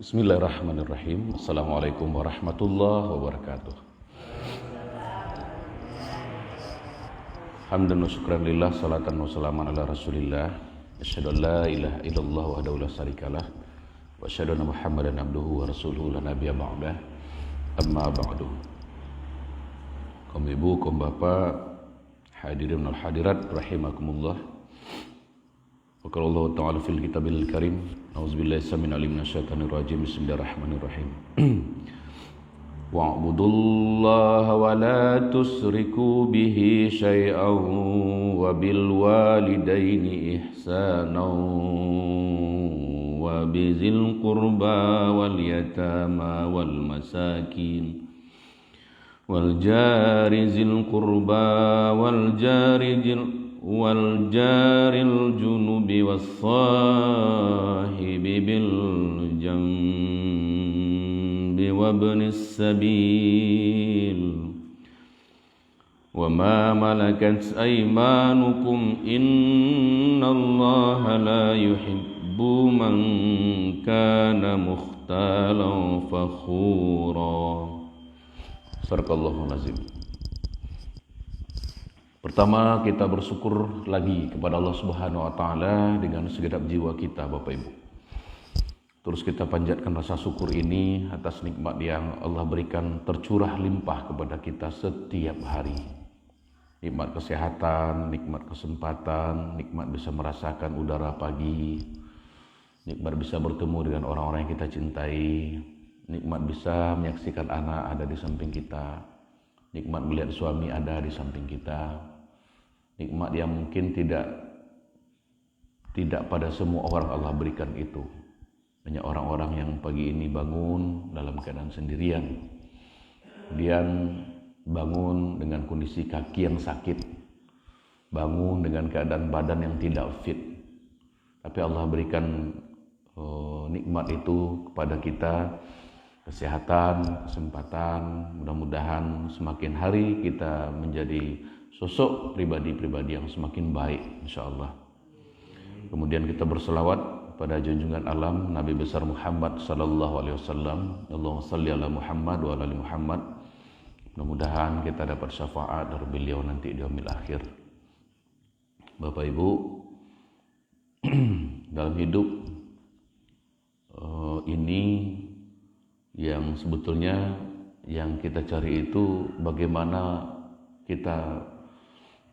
Bismillahirrahmanirrahim. Assalamualaikum warahmatullahi wabarakatuh. Hamdan wa syukran lillah, salatan wa salaman ala rasulillah. Asyhadu an la ilaha illallah wahdahu la syarikalah wa asyhadu anna Muhammadan abduhu wa rasuluhu la nabiyya ba'dah. Amma ba'du. Kaum ibu, kaum bapak, hadirin wal hadirat rahimakumullah. Wa qala Allah ta'ala fil kitabil karim, auzubillahi samil alim minasyaitonir rajim. Bismillahirrahmanirrahim. Wa'budullaha wa la tusriku bihi syai'an wa bil walidaini ihsanan wa bizil qurba wal yatama wal masakin wal jari zil qurba wal jaril junubi was sahibi bil janbi wabnis sabil wa ma malakat aymanukum innallaha la yuhibbu man kana mukhtalan fakhura. Sadaqallahul azim. Pertama, kita bersyukur lagi kepada Allah Subhanahu wa taala dengan segenap jiwa kita, Bapak Ibu. Terus kita panjatkan rasa syukur ini atas nikmat yang Allah berikan tercurah limpah kepada kita setiap hari. Nikmat kesehatan, nikmat kesempatan, nikmat bisa merasakan udara pagi, nikmat bisa bertemu dengan orang-orang yang kita cintai, nikmat bisa menyaksikan anak ada di samping kita, nikmat melihat suami ada di samping kita. Nikmat yang mungkin tidak pada semua orang Allah berikan itu. Banyak orang-orang yang pagi ini bangun dalam keadaan sendirian, kemudian bangun dengan kondisi kaki yang sakit, bangun dengan keadaan badan yang tidak fit. Tapi Allah berikan nikmat itu kepada kita, kesehatan, kesempatan. Mudah-mudahan semakin hari kita menjadi sosok pribadi-pribadi yang semakin baik, insyaallah. Kemudian kita berselawat pada junjungan alam Nabi besar Muhammad sallallahu alaihi wasallam. Allahumma shalli ala Muhammad wa ala ali Muhammad. Mudah-mudahan kita dapat syafaat dari beliau nanti di yaumil akhir. Bapak Ibu, dalam hidup ini yang sebetulnya yang kita cari itu bagaimana kita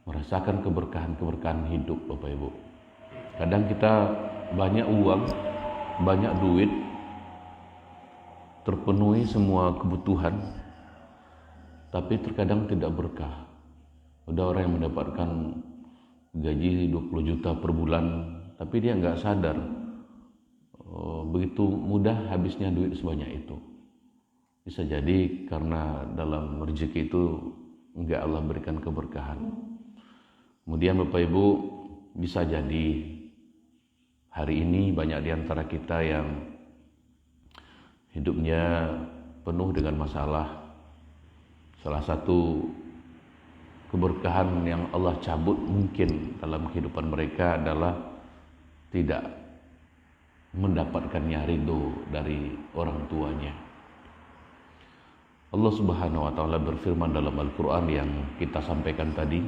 merasakan keberkahan-keberkahan hidup, Bapak Ibu. Kadang kita banyak uang, banyak duit, terpenuhi semua kebutuhan, tapi terkadang tidak berkah. Ada orang yang mendapatkan gaji 20 juta per bulan, tapi dia nggak sadar begitu mudah habisnya duit sebanyak itu. Bisa jadi karena dalam rezeki itu enggak Allah berikan keberkahan. Kemudian Bapak Ibu, bisa jadi hari ini banyak di antara kita yang hidupnya penuh dengan masalah. Salah satu keberkahan yang Allah cabut mungkin dalam kehidupan mereka adalah tidak mendapatkannya ridho dari orang tuanya. Allah Subhanahu wa taala berfirman dalam Al-Qur'an yang kita sampaikan tadi,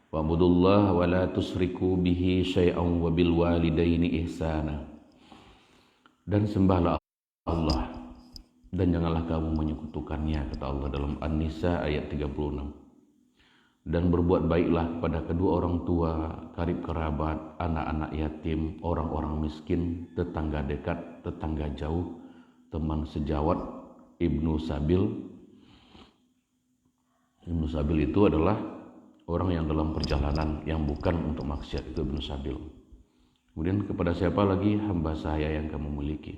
wa'budullaha wa la tusriku bihi syai'an wa bil walidaini ihsana. Dan sembahlah Allah dan janganlah kamu menyekutukannya, kata Allah dalam An-Nisa ayat 36. Dan berbuat baiklah kepada kedua orang tua, karib kerabat, anak-anak yatim, orang-orang miskin, tetangga dekat, tetangga jauh, teman sejawat, ibnu sabil. Ibnu sabil itu adalah orang yang dalam perjalanan yang bukan untuk maksiat, itu ibnu sabil. Kemudian kepada siapa lagi? Hamba saya yang kamu miliki.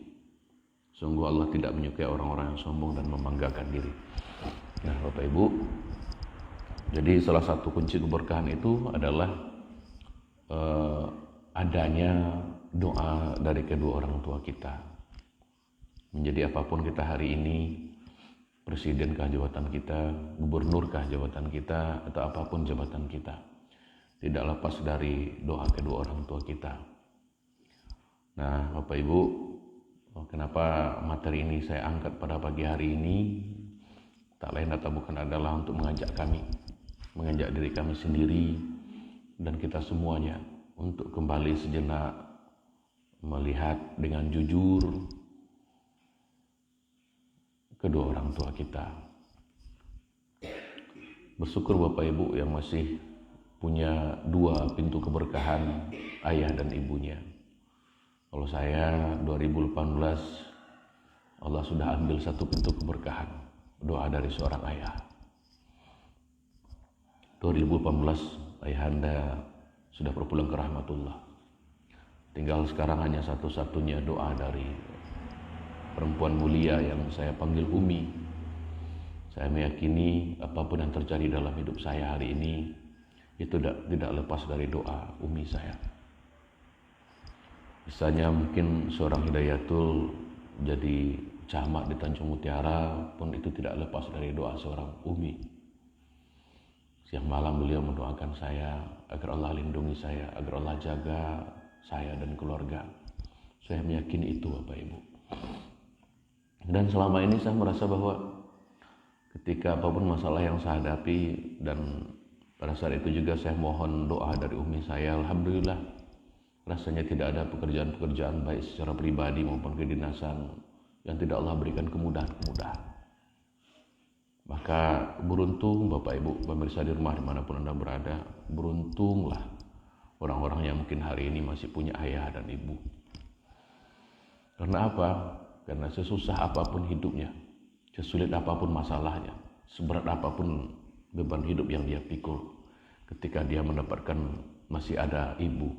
Sungguh Allah tidak menyukai orang-orang yang sombong dan membanggakan diri. Nah, Bapak Ibu, jadi salah satu kunci keberkahan itu adalah adanya doa dari kedua orang tua kita. Menjadi apapun kita hari ini, presidenkah jabatan kita, gubernurkah jabatan kita, atau apapun jabatan kita, tidak lepas dari doa kedua orang tua kita. Nah, Bapak Ibu, kenapa materi ini saya angkat pada pagi hari ini? Tak lain atau bukan adalah untuk mengajak diri kami sendiri dan kita semuanya untuk kembali sejenak melihat dengan jujur kedua orang tua kita. Bersyukur Bapak Ibu yang masih punya dua pintu keberkahan, ayah dan ibunya. Kalau saya 2018 Allah sudah ambil satu pintu keberkahan, doa dari seorang ayah. 2018 ayahanda sudah berpulang ke rahmatullah. Tinggal sekarang hanya satu-satunya doa dari perempuan mulia yang saya panggil Umi. Saya meyakini apapun yang terjadi dalam hidup saya hari ini itu tidak lepas dari doa Umi saya. Misalnya mungkin seorang Hidayatul jadi camat di Tanjung Mutiara pun itu tidak lepas dari doa seorang Umi. Siang malam beliau mendoakan saya agar Allah lindungi saya, agar Allah jaga saya dan keluarga. Saya meyakini itu Bapak Ibu. Dan selama ini saya merasa bahwa ketika apapun masalah yang saya hadapi, dan pada saat itu juga saya mohon doa dari Umi saya, alhamdulillah rasanya tidak ada pekerjaan-pekerjaan baik secara pribadi maupun kedinasan yang tidak Allah berikan kemudahan-kemudahan. Maka beruntung Bapak Ibu pemirsa di rumah dimanapun Anda berada, beruntunglah orang-orang yang mungkin hari ini masih punya ayah dan ibu. Karena apa? Karena sesusah apapun hidupnya, sesulit apapun masalahnya, seberat apapun beban hidup yang dia pikul, ketika dia mendapatkan masih ada ibu,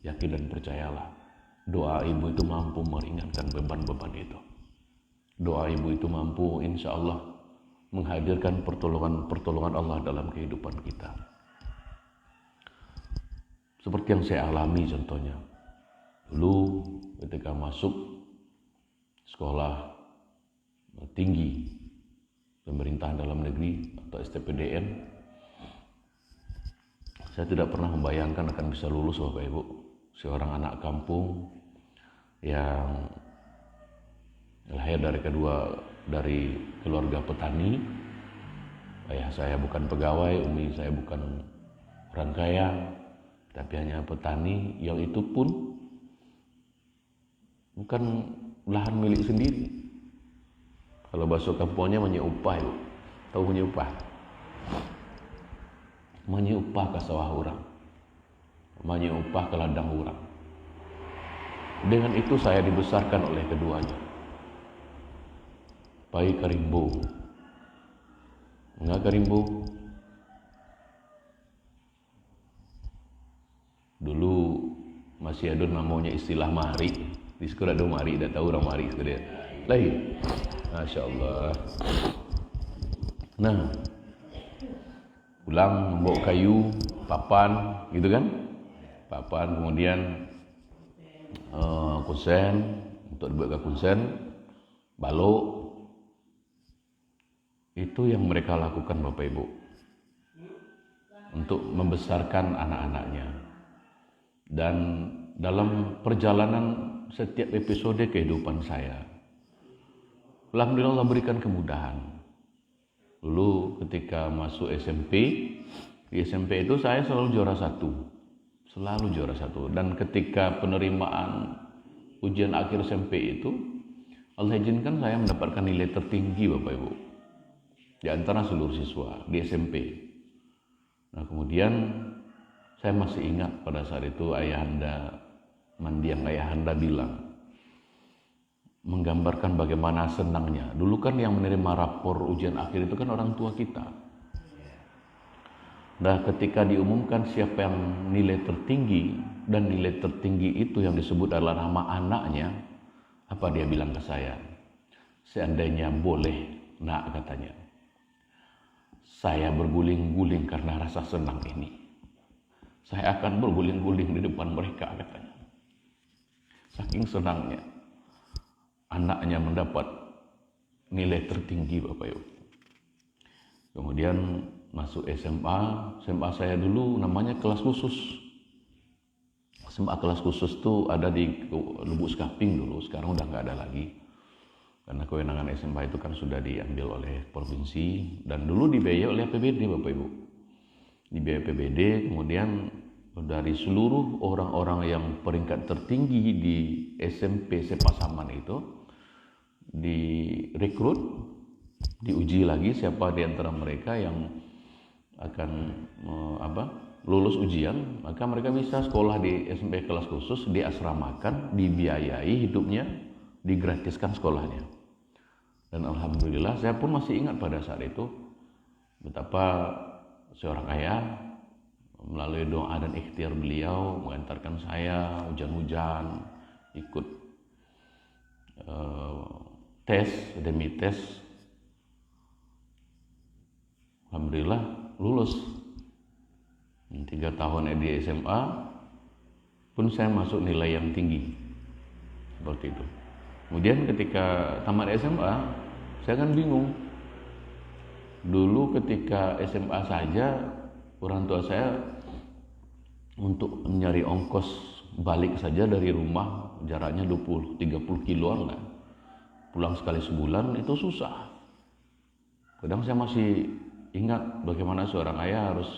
yakin dan percayalah, doa ibu itu mampu meringankan beban-beban itu. Doa ibu itu mampu insya Allah menghadirkan pertolongan Allah dalam kehidupan kita. Seperti yang saya alami contohnya, dulu ketika masuk sekolah tinggi pemerintahan dalam negeri atau STPDN, saya tidak pernah membayangkan akan bisa lulus Bapak Ibu. Seorang anak kampung yang lahir dari keluarga petani. Ayah saya bukan pegawai, umi saya bukan orang kaya, tapi hanya petani, yang itu pun bukan lahan milik sendiri. Kalau bahasa kampungnya menyupah, Ibu. Tahu menyupah? Menyupah ke sawah orang, menyupah ke ladang orang. Dengan itu saya dibesarkan oleh keduanya. Pai karimbo, enggak karimbo. Dulu masih ada namanya istilah mari. Di sekolah ada mari, tidak tahu orang mari sekolah. Lain, Masya Allah. Nah, pulang membawa kayu, papan, gitu kan? Papan, kemudian kusen, untuk dibuat kusen, balok. Itu yang mereka lakukan Bapak Ibu untuk membesarkan anak-anaknya. Dan dalam perjalanan setiap episode kehidupan saya, alhamdulillah Allah berikan kemudahan. Dulu ketika masuk SMP, di SMP itu saya selalu juara satu. Dan ketika penerimaan ujian akhir SMP itu, Allah izinkan saya mendapatkan nilai tertinggi Bapak Ibu di antara seluruh siswa di SMP. Nah, kemudian saya masih ingat pada saat itu ayahanda bilang, menggambarkan bagaimana senangnya. Dulu kan yang menerima rapor ujian akhir itu kan orang tua kita. Nah, ketika diumumkan siapa yang nilai tertinggi, dan nilai tertinggi itu yang disebut adalah nama anaknya, apa dia bilang ke saya? Seandainya boleh, nak, katanya, saya berguling-guling karena rasa senang ini. Saya akan berguling-guling di depan mereka, katanya. Saking senangnya anaknya mendapat nilai tertinggi Bapak Ibu. Kemudian masuk SMA saya dulu namanya kelas khusus. SMA kelas khusus tuh ada di Lubuk Sekaping dulu, sekarang udah nggak ada lagi. Karena kewenangan SMA itu kan sudah diambil oleh provinsi dan dulu dibiayai oleh APBD Bapak Ibu. Dibiayai APBD, kemudian dari seluruh orang-orang yang peringkat tertinggi di SMP Sepasaman itu direkrut, diuji lagi siapa di antara mereka yang akan lulus ujian, maka mereka bisa sekolah di SMP kelas khusus, diasramakan, dibiayai hidupnya, digratiskan sekolahnya. Dan alhamdulillah saya pun masih ingat pada saat itu betapa seorang ayah melalui doa dan ikhtiar beliau mengantarkan saya hujan-hujan ikut tes demi tes. Alhamdulillah lulus. 3 tahun di SMA pun saya masuk nilai yang tinggi seperti itu. Kemudian ketika tamat SMA saya kan bingung. Dulu ketika SMA saja orang tua saya untuk mencari ongkos balik saja dari rumah jaraknya 20-30 kiloan lah. Pulang sekali sebulan itu susah. Kadang saya masih ingat bagaimana seorang ayah harus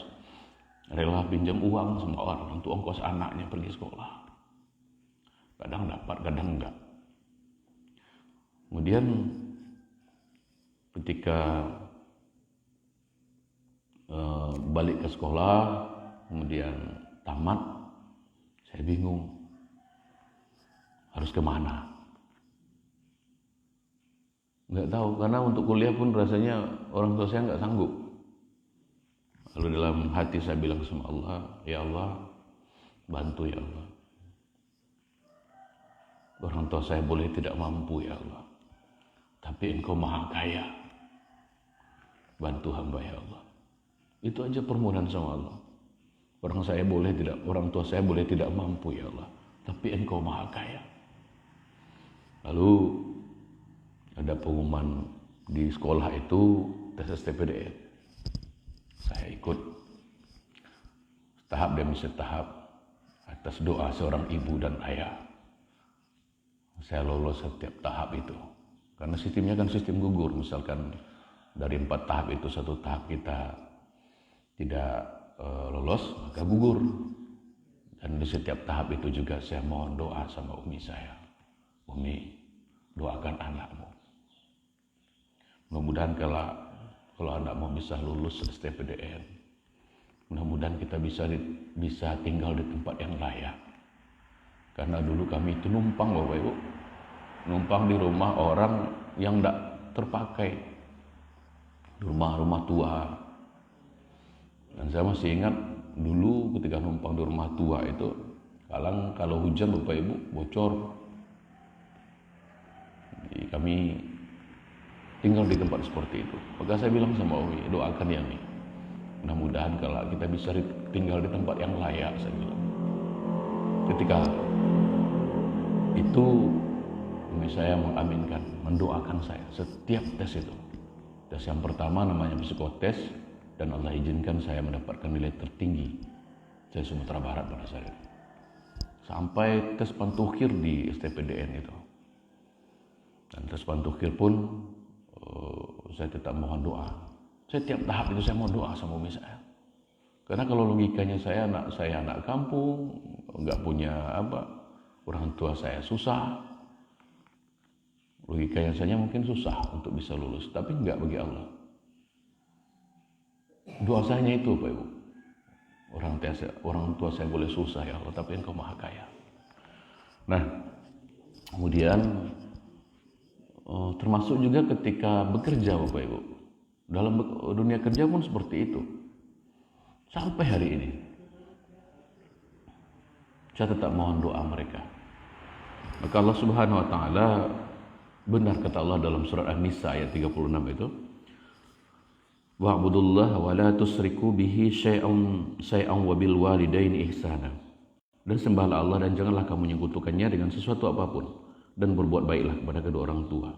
rela pinjam uang sama orang untuk ongkos anaknya pergi sekolah. Kadang dapat, kadang enggak. Kemudian ketika balik ke sekolah, kemudian tamat, saya bingung harus kemana. Nggak tahu, karena untuk kuliah pun rasanya orang tua saya nggak sanggup. Lalu dalam hati saya bilang sama Allah, ya Allah, bantu ya Allah. Orang tua saya boleh tidak mampu ya Allah, tapi Engkau maha kaya. Bantu hamba ya Allah. Itu aja permohonan sama Allah. Orang tua saya boleh tidak mampu ya Allah, tapi Engkau maha kaya. Lalu ada pengumuman di sekolah itu tes STPDN. Saya ikut tahap demi tahap atas doa seorang ibu dan ayah. Saya lolos setiap tahap itu. Karena sistemnya kan sistem gugur. Misalkan dari 4 tahap itu 1 tahap kita tidak lolos, maka gugur. Dan di setiap tahap itu juga saya mohon doa sama umi saya. Umi, doakan anakmu. Mudah-mudahan kalau anakmu bisa lulus STPDN, mudah-mudahan kita bisa tinggal di tempat yang layak. Karena dulu kami itu numpang Bapak Ibu, numpang di rumah orang yang tidak terpakai, rumah-rumah tua. Dan saya masih ingat dulu ketika numpang di rumah tua itu, kalau hujan Bapak Ibu bocor. Jadi kami tinggal di tempat seperti itu. Maka saya bilang sama Umi, doakan ya Mi, mudah-mudahan kalau kita bisa tinggal di tempat yang layak, saya bilang. Ketika itu Umi saya mengaminkan, mendoakan saya setiap tes itu. Tes yang pertama namanya psikotes, dan Allah izinkan saya mendapatkan nilai tertinggi di Sumatera Barat pada saat itu. Sampai tes pantukhir di STPDN itu. Dan tes pantukhir pun saya tetap mohon doa. Setiap tahap itu saya mohon doa sama umi saya. Karena kalau logikanya saya anak kampung, nggak punya orang tua saya susah. Logikanya saya mungkin susah untuk bisa lulus, tapi nggak bagi Allah. Doa saya itu Pak Ibu. Orang tua saya boleh susah ya Allah, tapi Engkau maha kaya. Nah, kemudian termasuk juga ketika bekerja Bapak Ibu. Dalam dunia kerja pun seperti itu. Sampai hari ini. Saya tetap mohon doa mereka. Maka Allah Subhanahu wa taala, benar kata Allah dalam surat An-Nisa ayat 36 itu, wa'budullaha wa la tusriku bihi syai'an wa bil walidaini ihsana. Dan sembahlah Allah dan janganlah kamu menyekutukannya dengan sesuatu apapun, dan berbuat baiklah kepada kedua orang tua.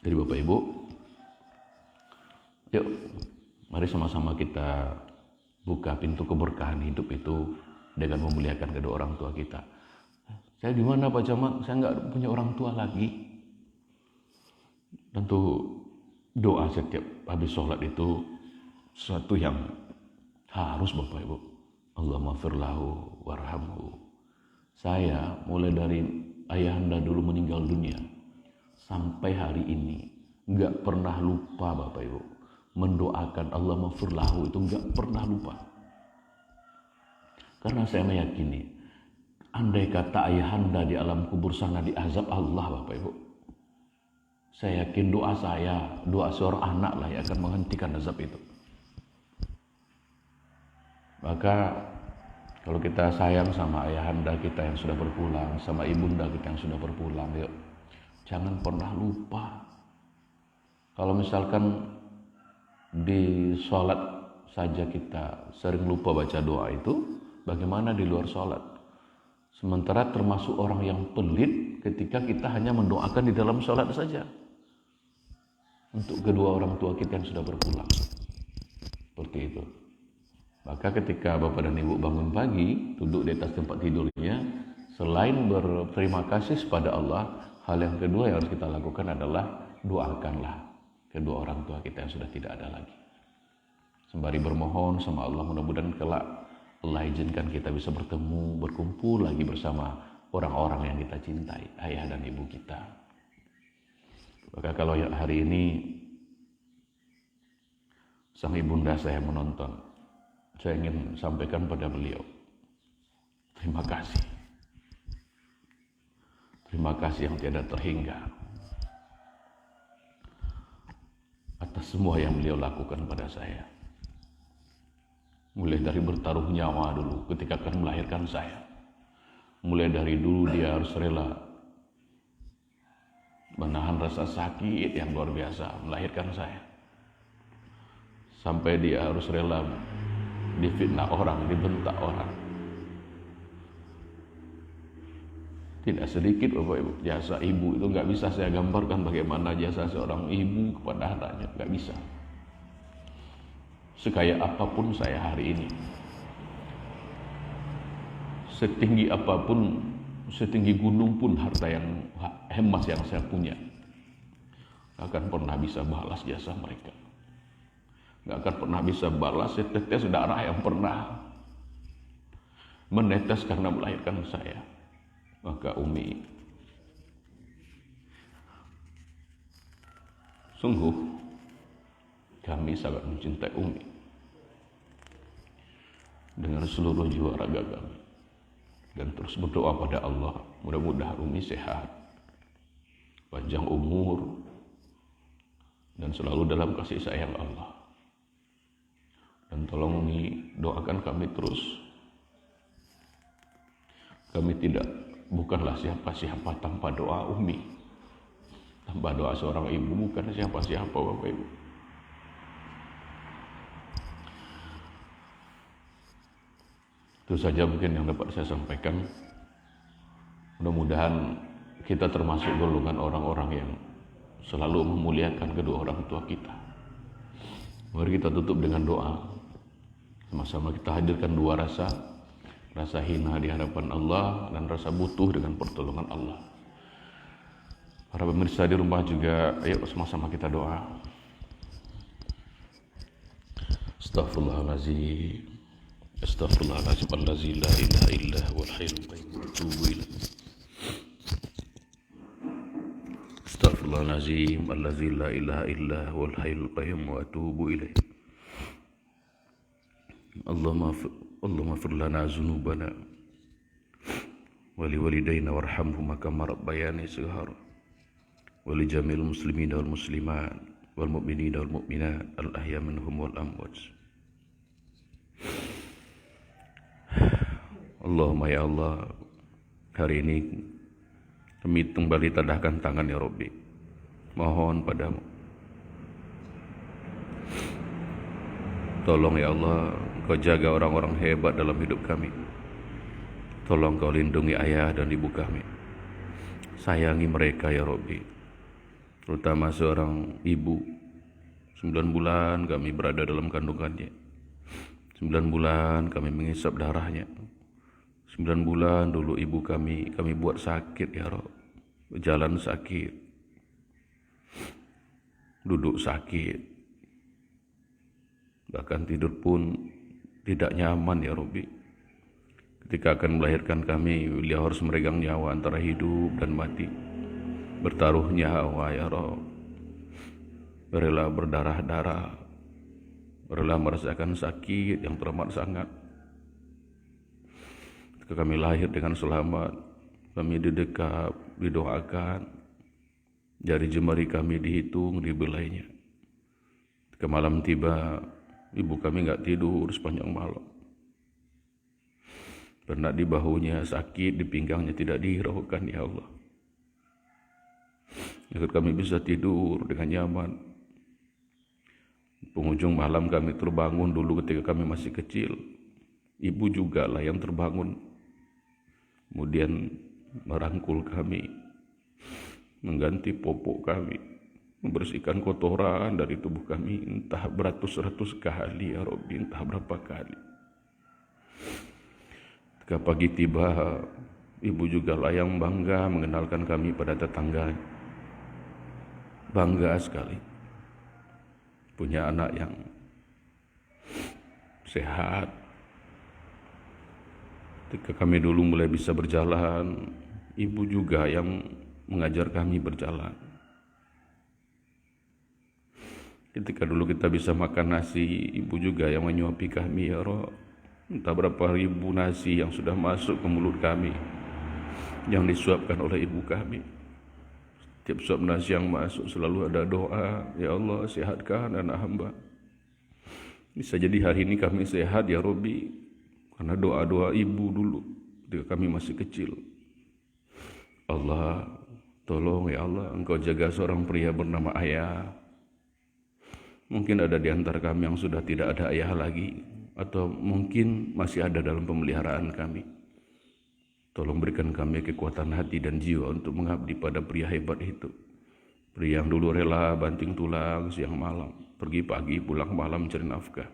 Jadi Bapak Ibu, yuk mari sama-sama kita buka pintu keberkahan hidup itu dengan memuliakan kedua orang tua kita. Saya gimana Pak Camat? Saya nggak punya orang tua lagi. Tentu doa setiap habis sholat itu sesuatu yang harus Bapak Ibu. Allahumma firlahu warhamhu. Saya mulai dari ayahanda dulu meninggal dunia sampai hari ini nggak pernah lupa Bapak Ibu mendoakan Allahumma firlahu, itu nggak pernah lupa. Karena saya meyakini andai kata ayahanda di alam kubur sana diazab Allah Bapak Ibu, saya yakin doa saya, doa seorang anak lah yang akan menghentikan azab itu. Maka kalau kita sayang sama ayahanda kita yang sudah berpulang, sama ibunda kita yang sudah berpulang, yuk jangan pernah lupa. Kalau misalkan di sholat saja kita sering lupa baca doa itu, bagaimana di luar sholat? Sementara termasuk orang yang pelit ketika kita hanya mendoakan di dalam sholat saja untuk kedua orang tua kita yang sudah berpulang. Seperti itu. Maka ketika Bapak dan Ibu bangun pagi, duduk di atas tempat tidurnya, selain berterima kasih kepada Allah, hal yang kedua yang harus kita lakukan adalah doakanlah kedua orang tua kita yang sudah tidak ada lagi. Sembari bermohon sama Allah, mudah-mudahan kelak Allah izinkan kita bisa bertemu, berkumpul lagi bersama orang-orang yang kita cintai, ayah dan ibu kita. Maka kalau hari ini sang ibunda saya menonton, saya ingin sampaikan pada beliau, terima kasih. Terima kasih yang tiada terhingga atas semua yang beliau lakukan pada saya. Mulai dari bertaruh nyawa dulu ketika akan melahirkan saya. Mulai dari dulu dia harus rela menahan rasa sakit yang luar biasa melahirkan saya. Sampai dia harus rela difitnah orang, dibentak orang. Tidak sedikit Bapak Ibu, jasa ibu itu nggak bisa saya gambarkan bagaimana jasa seorang ibu kepada anaknya, nggak bisa. Sekaya apapun saya hari ini, setinggi apapun, setinggi gunung pun harta yang hemat yang saya punya, nggak akan pernah bisa balas jasa mereka. Nggak akan pernah bisa balas setetes darah yang pernah menetes karena melahirkan saya. Maka Umi, sungguh kami sangat mencintai Umi dengan seluruh jiwa raga kami, dan terus berdoa pada Allah mudah-mudahan Umi sehat, panjang umur, dan selalu dalam kasih sayang Allah. Dan tolong Umi doakan kami terus. Kami bukanlah siapa-siapa tanpa doa Umi, tanpa doa seorang ibu bukan siapa-siapa Bapak Ibu. Itu saja mungkin yang dapat saya sampaikan. Mudah-mudahan kita termasuk golongan orang-orang yang selalu memuliakan kedua orang tua kita. Mari kita tutup dengan doa. Sama-sama kita hadirkan dua rasa hina di hadapan Allah dan rasa butuh dengan pertolongan Allah. Para pemirsa di rumah juga, ayo sama-sama kita doa. Astaghfirullahaladzim. Astaghfirullahaladzim allazi la ilaha illa huwal hayyul qayyum wa atubu ilaih. Astaghfirullahaladzim allazi la ilaha illa huwal hayyul qayyum wa atubu ilaih. Allahumma fir lana dzunubana wa liwalidayna warhamhuma kama rabbayani shighara wa li jamil muslimina wal muslimat wal mu'minina wal mu'minat al ahya minhum wal amwat. Allahumma ya Allah, hari ini kami kembali tadahkan tangan ya Rabbi, mohon padamu, tolong ya Allah, Kau jaga orang-orang hebat dalam hidup kami. Tolong Kau lindungi ayah dan ibu kami, sayangi mereka ya Rabbi, terutama seorang ibu. 9 bulan kami berada dalam kandungannya, 9 bulan kami mengisap darahnya. 9 bulan dulu ibu kami buat sakit ya Rob. Jalan sakit, duduk sakit, bahkan tidur pun tidak nyaman ya Robbi. Ketika akan melahirkan kami, beliau harus meregang nyawa antara hidup dan mati. Bertaruh nyawa ya Rob. Rela berdarah-darah, rela merasakan sakit yang teramat sangat. Ketika kami lahir dengan selamat, kami didekap, didoakan, jari jemari kami dihitung, dibelainya. Ketika malam tiba, ibu kami gak tidur sepanjang malam. Pernah di bahunya sakit, di pinggangnya tidak dihiraukan ya Allah. Agar kami bisa tidur dengan nyaman. Penghujung malam kami terbangun dulu ketika kami masih kecil. Ibu juga lah yang terbangun. Kemudian merangkul kami, mengganti popok kami, membersihkan kotoran dari tubuh kami entah beratus-ratus kali ya Rabbi, entah berapa kali. Ketika pagi tiba, ibu juga lah yang bangga mengenalkan kami pada tetangga. Bangga sekali punya anak yang sehat. Ketika kami dulu mulai bisa berjalan, ibu juga yang mengajar kami berjalan. Ketika dulu kita bisa makan nasi, ibu juga yang menyuapi kami ya Rob. Entah berapa ribu nasi yang sudah masuk ke mulut kami, yang disuapkan oleh ibu kami. Setiap suap nasi yang masuk selalu ada doa, ya Allah sehatkan anak hamba. Bisa jadi hari ini kami sehat ya Robbi, karena doa-doa ibu dulu ketika kami masih kecil. Allah, tolong ya Allah, Engkau jaga seorang pria bernama Ayah. Mungkin ada di antara kami yang sudah tidak ada ayah lagi, atau mungkin masih ada dalam pemeliharaan kami. Tolong berikan kami kekuatan hati dan jiwa untuk mengabdi pada pria hebat itu. Pria yang dulu rela banting tulang siang malam, pergi pagi pulang malam cari nafkah.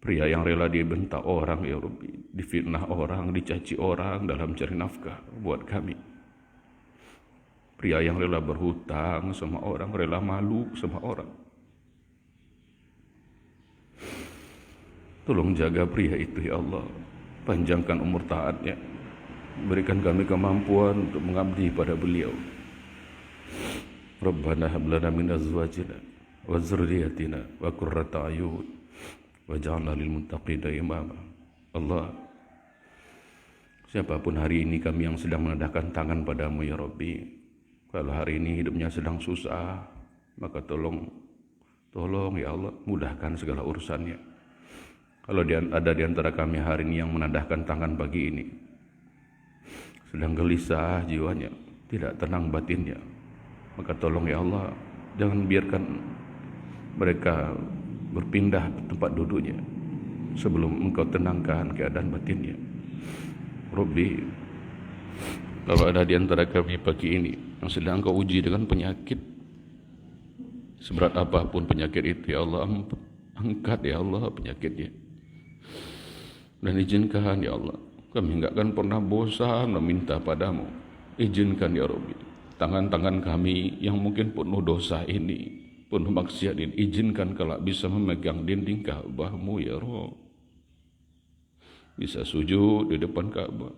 Pria yang rela dibentak orang ya Rabbi, difitnah orang, dicaci orang dalam cari nafkah buat kami. Pria yang rela berhutang sama orang, rela malu sama orang. Tolong jaga pria itu ya Allah, panjangkan umur taatnya, berikan kami kemampuan untuk mengabdi pada beliau. Rabbana hab lana min azwajina wa dzurriyyatina wa qurrata a'yun waj'alna lil muttaqina imama. Allah, siapapun hari ini kami yang sedang menadahkan tangan padamu ya Rabbi, kalau hari ini hidupnya sedang susah, maka tolong ya Allah, mudahkan segala urusannya. Kalau ada di antara kami hari ini yang menadahkan tangan pagi ini, sedang gelisah jiwanya, tidak tenang batinnya, maka tolong ya Allah, jangan biarkan mereka berpindah tempat duduknya sebelum Engkau tenangkan keadaan batinnya. Rabbi, kalau ada di antara kami pagi ini yang sedang Engkau uji dengan penyakit, seberat apapun penyakit itu ya Allah, angkat ya Allah penyakitnya. Dan izinkan ya Allah, kami enggak akan pernah bosan meminta padamu. Izinkan ya Rabbi, tangan-tangan kami yang mungkin penuh dosa ini, penuh maksiat ini, izinkan kalau bisa memegang dinding Ka'bah-Mu ya Rabb. Bisa sujud di depan Ka'bah,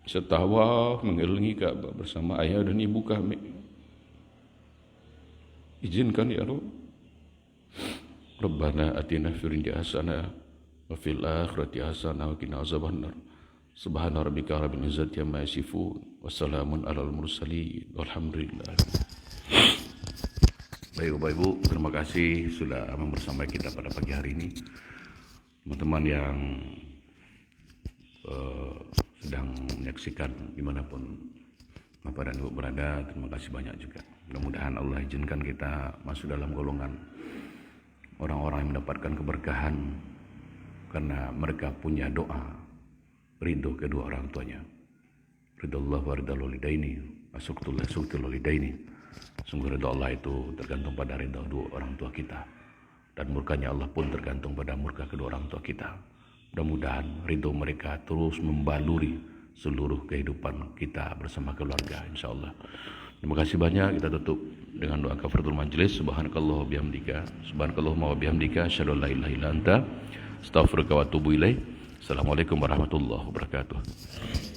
bisa tawaf mengelilingi Ka'bah bersama ayah dan ibu kami. Izinkan ya Rabb. Rabbana atina fid dunya hasanah wa fil akhirati hasanah wa qina azabannar. Subhana rabbika rabbil izzati amma yasifun wa salamun alal mursalin walhamdulillah. Baik Bapak Ibu, terima kasih sudah bersama kita pada pagi hari ini. Teman-teman yang sedang menyaksikan dimanapun Bapak dan Ibu berada, terima kasih banyak juga. Mudah-mudahan Allah izinkan kita masuk dalam golongan orang-orang yang mendapatkan keberkahan karena mereka punya doa ridho kedua orang tuanya. Ridallah wa ridal walidaini wasuktul walidaini. Sungguh ridha Allah itu tergantung pada ridha dua orang tua kita, dan murkanya Allah pun tergantung pada murka kedua orang tua kita. Mudah-mudahan ridho mereka terus membaluri seluruh kehidupan kita bersama keluarga, insyaallah. Terima kasih banyak. Kita tutup dengan doa kafaratul majelis. Subhanakallah wa bihamdika, subhanakallahumma wa bihamdika, asyhadu an la ilaha illa anta, astaghfiruka wa atubu ilaik. Assalamualaikum warahmatullahi wabarakatuh.